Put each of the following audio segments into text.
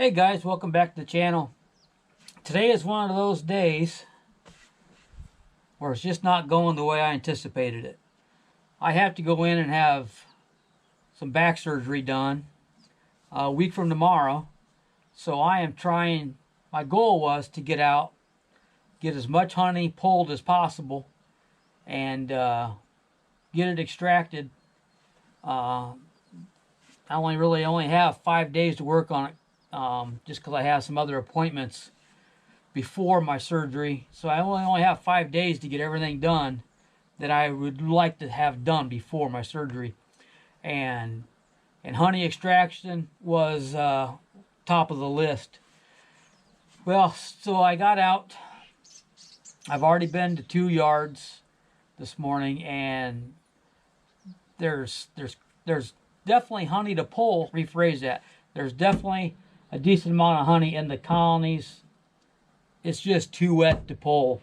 Hey guys, welcome back to the channel. Today is one of those days where it's just not going the way I anticipated it. I have to go in and have some back surgery done a week from tomorrow. So I am trying, my goal was to get out, get as much honey pulled as possible, and get it extracted. I only have 5 days to work on it. Just because I have some other appointments before my surgery. So I only have 5 days to get everything done that I would like to have done before my surgery. And honey extraction was top of the list. Well, so I got out. I've already been to 2 yards this morning, and there's definitely honey to pull. Rephrase that. There's definitely a decent amount of honey in the colonies. It's just too wet to pull.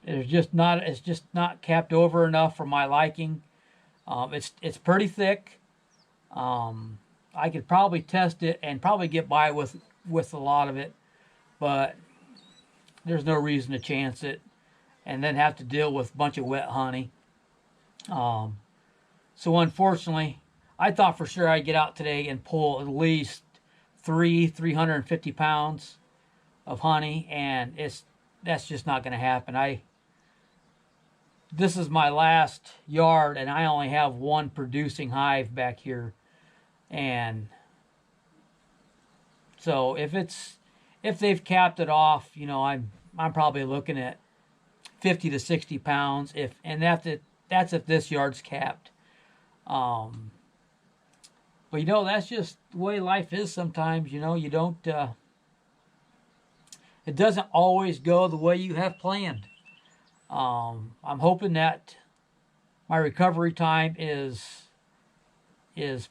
It's just not capped over enough for my liking. It's pretty thick. I could probably test it and probably get by with a lot of it, but there's no reason to chance it and then have to deal with a bunch of wet honey. So unfortunately, I thought for sure I'd get out today and pull at least 350 pounds of honey, and that's just not going to happen. This is my last yard, and I only have one producing hive back here, and so if they've capped it off, you know, I'm probably looking at 50 to 60 pounds. That's if this yard's capped. But you know, that's just the way life is sometimes. You know, you don't, it doesn't always go the way you have planned. I'm hoping that my recovery time is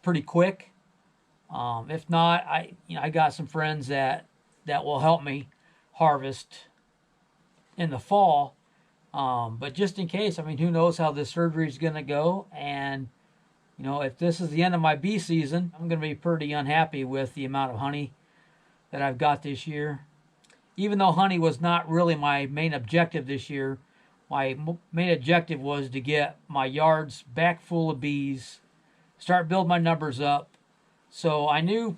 pretty quick. If not, I got some friends that will help me harvest in the fall. But just in case, I mean, who knows how this surgery is going to go. And you know, if this is the end of my bee season, I'm going to be pretty unhappy with the amount of honey that I've got this year. Even though honey was not really my main objective this year, my main objective was to get my yards back full of bees, start building my numbers up. So I knew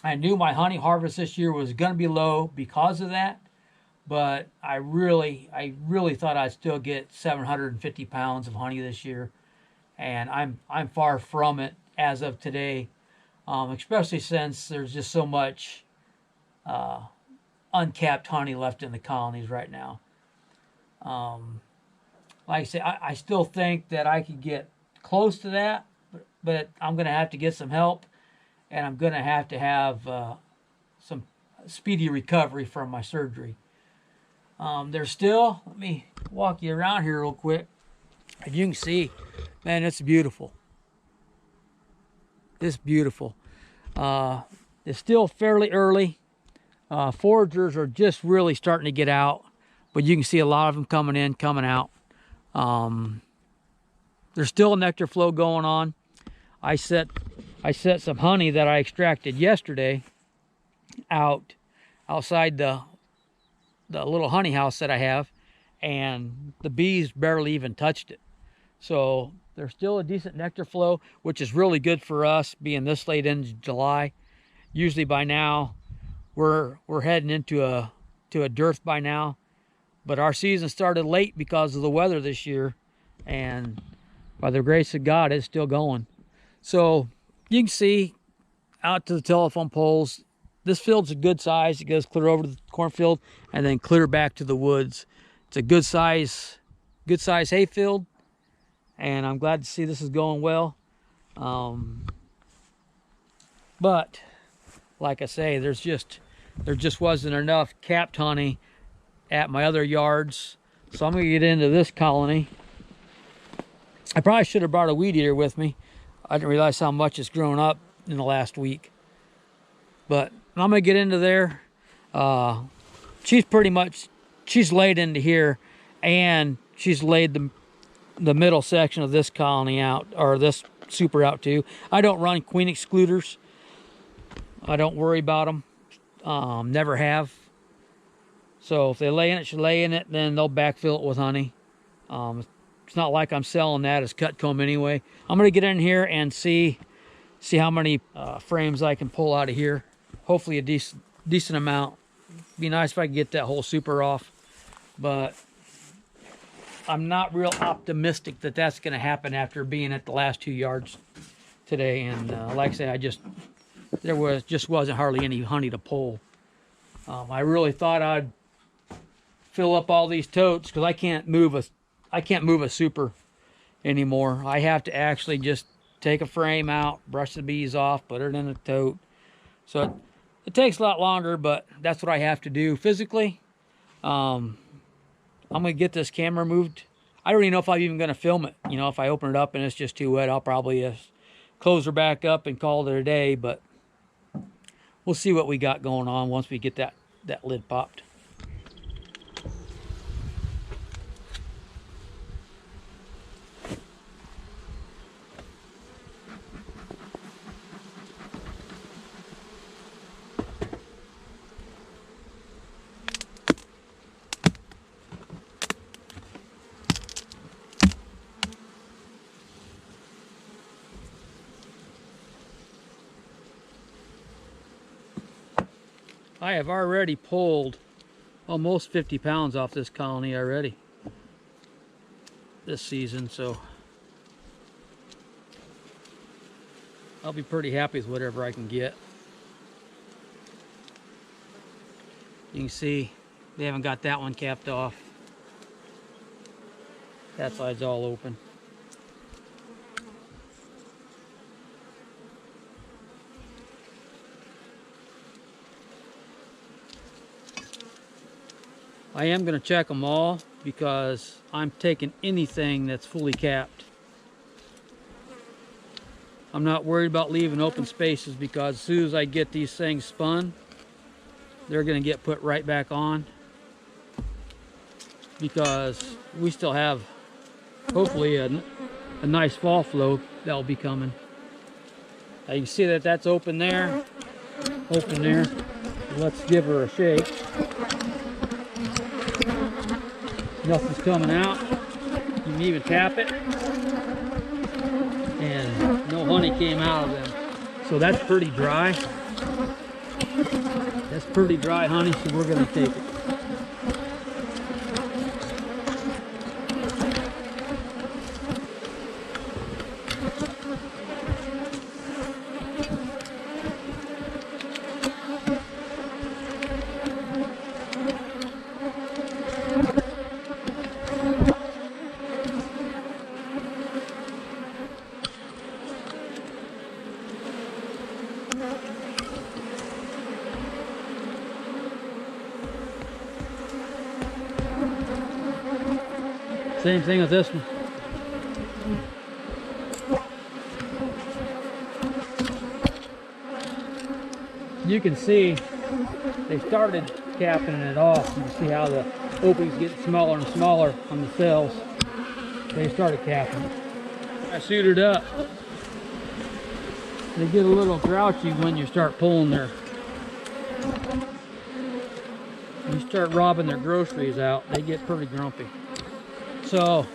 my honey harvest this year was going to be low because of that, but I really thought I'd still get 750 pounds of honey this year. And I'm far from it as of today, especially since there's just so much uncapped honey left in the colonies right now. Like I say, I still think that I could get close to that, but I'm going to have to get some help, and I'm going to have some speedy recovery from my surgery. There's still, let me walk you around here real quick. And you can see, man, it's beautiful. It's beautiful. It's still fairly early. Foragers are just really starting to get out, but you can see a lot of them coming in, coming out. There's still a nectar flow going on. I set some honey that I extracted yesterday outside the little honey house that I have, and the bees barely even touched it. So there's still a decent nectar flow, which is really good for us being this late into July. Usually by now we're heading into a dearth by now, but our season started late because of the weather this year, and by the grace of God, it's still going. So you can see out to the telephone poles, this field's a good size. It goes clear over to the cornfield and then clear back to the woods. It's a good size hay field, and I'm glad to see this is going well. But like I say, there just wasn't enough capped honey at my other yards, so I'm going to get into this colony. I probably should have brought a weed eater with me. I didn't realize how much it's grown up in the last week. But I'm going to get into there. She's laid into here, and she's laid the middle section of this colony out, or this super out too. I don't run queen excluders. I don't worry about them. Never have. So if they lay in it, should lay in it, then they'll backfill it with honey. It's not like I'm selling that as cut comb anyway. I'm gonna get in here and see how many frames I can pull out of here. Hopefully a decent amount. Be nice if I could get that whole super off, but I'm not real optimistic that that's gonna happen after being at the last 2 yards today. And like I say, there wasn't hardly any honey to pull. I really thought I'd fill up all these totes because I can't move a super anymore. I have to actually just take a frame out, brush the bees off, put it in a tote. So it takes a lot longer, but that's what I have to do physically. I'm gonna get this camera moved. I don't even know if I'm even gonna film it. You know, if I open it up and it's just too wet, I'll probably close her back up and call it a day. But we'll see what we got going on once we get that lid popped. I have already pulled almost 50 pounds off this colony already this season, so I'll be pretty happy with whatever I can get. You can see they haven't got that one capped off. That side's all open. I am going to check them all because I'm taking anything that's fully capped. I'm not worried about leaving open spaces because as soon as I get these things spun, they're going to get put right back on, because we still have hopefully a nice fall flow that'll be coming. Now you can see that that's open there, open there. Let's give her a shake. Nothing's coming out. You can even tap it, and no honey came out of them. So that's pretty dry. That's pretty dry honey, so we're going to take it. Same thing with this one. You can see they started capping it off. You can see how the openings get smaller and smaller on the cells. They started capping it. I suited up. They get a little grouchy when you start pulling you start robbing their groceries out. They get pretty grumpy. So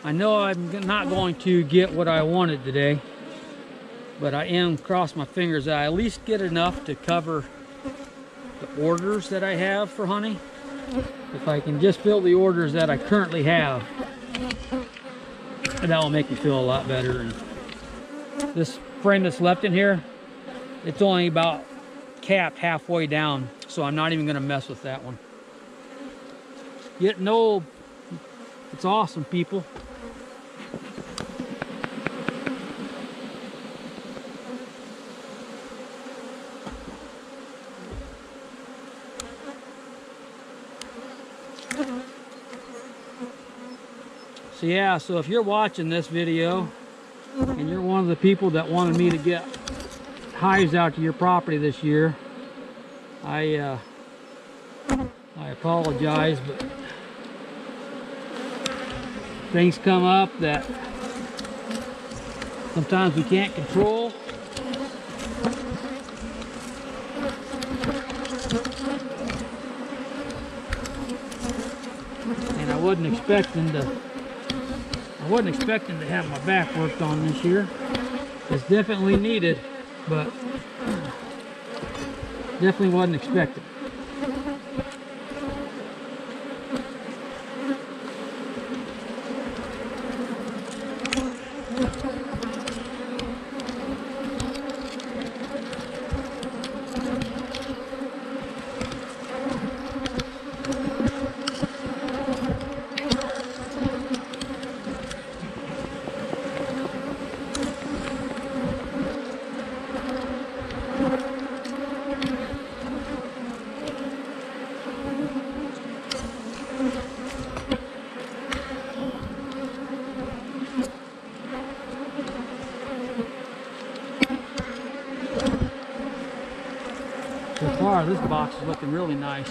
I know I'm not going to get what I wanted today, but I am crossing my fingers that I at least get enough to cover the orders that I have for honey. If I can just fill the orders that I currently have, that will make me feel a lot better. And this frame that's left in here, it's only about capped halfway down, so I'm not even going to mess with that one. Getting old. It's awesome, people. So yeah, so if you're watching this video and you're one of the people that wanted me to get hives out to your property this year, I apologize, but things come up that sometimes we can't control. wasn't expecting to have my back worked on this year. It's definitely needed, but definitely wasn't expected. So far, this box is looking really nice.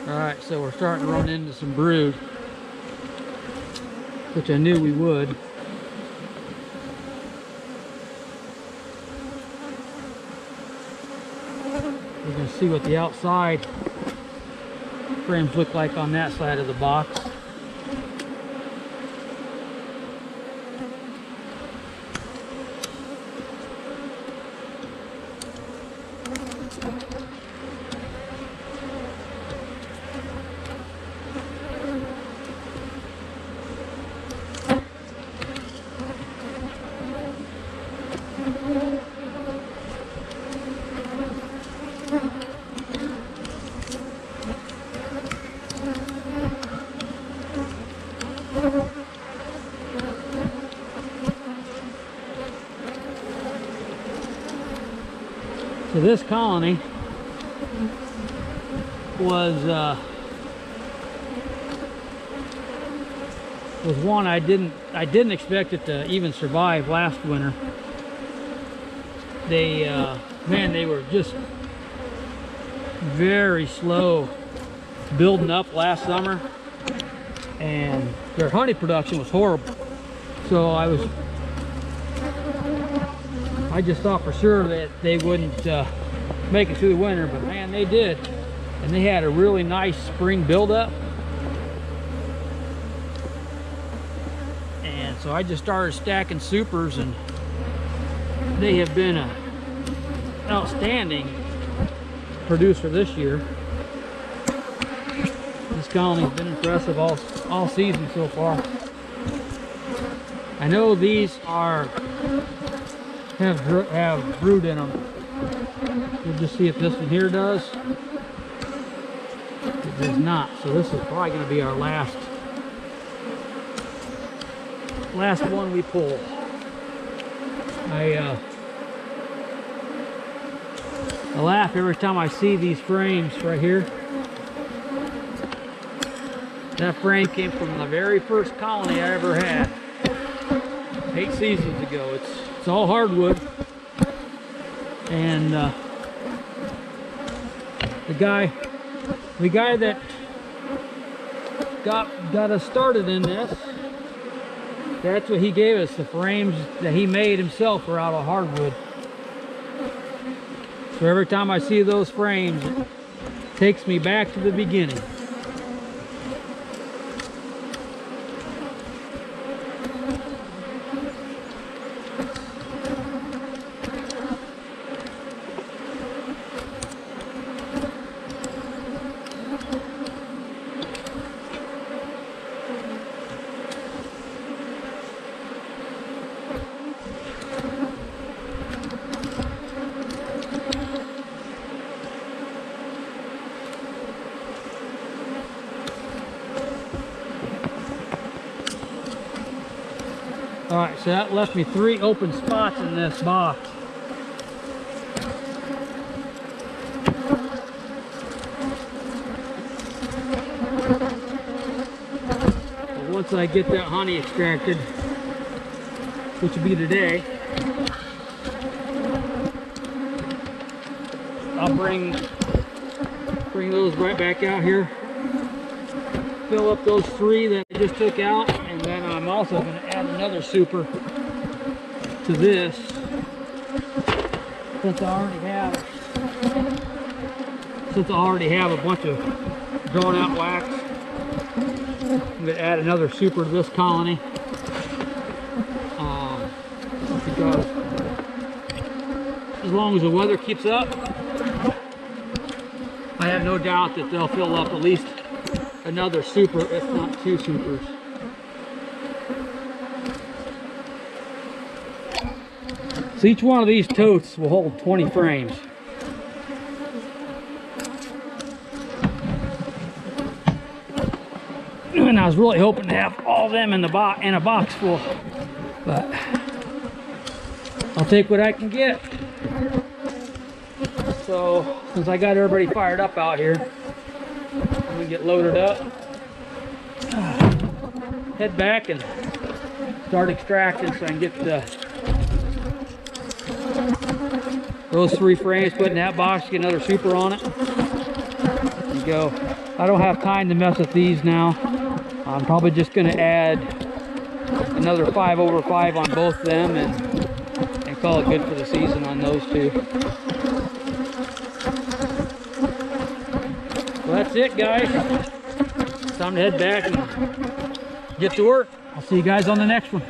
Alright, so we're starting to run into some brood, which I knew we would. We're going to see what the outside frames look like on that side of the box. So this colony was one I didn't expect it to even survive last winter. They man, they were just very slow building up last summer, and their honey production was horrible. So I just thought for sure that they wouldn't make it through the winter, but man, they did. And they had a really nice spring buildup. And so I just started stacking supers, and they have been an outstanding producer this year. This colony's been impressive all season so far. I know these have brood in them. We'll just see if this one here does. It does not. So this is probably going to be our last one we pull. I laugh every time I see these frames right here. That frame came from the very first colony I ever had 8 seasons ago. It's all hardwood, and the guy that got us started in this, that's what he gave us. The frames that he made himself were out of hardwood. So every time I see those frames, it takes me back to the beginning. Alright, so that left me 3 open spots in this box. But once I get that honey extracted, which will be today, I'll bring those right back out here. Fill up those 3 that I just took out, and then I'm also going to add another super to this, since I already have a bunch of drawn out wax. I'm going to add another super to this colony, because as long as the weather keeps up, I have no doubt that they'll fill up at least another super, if not 2 supers. So each one of these totes will hold 20 frames. And I was really hoping to have all of them in a box full, but I'll take what I can get. So since I got everybody fired up out here, I'm gonna get loaded up, head back and start extracting so I can get those 3 frames put in that box, get another super on it. There you go. I don't have time to mess with these now. I'm probably just going to add another 5/5 on both of them and call it good for the season on those 2. Well, that's it, guys. Time to head back and get to work. I'll see you guys on the next one.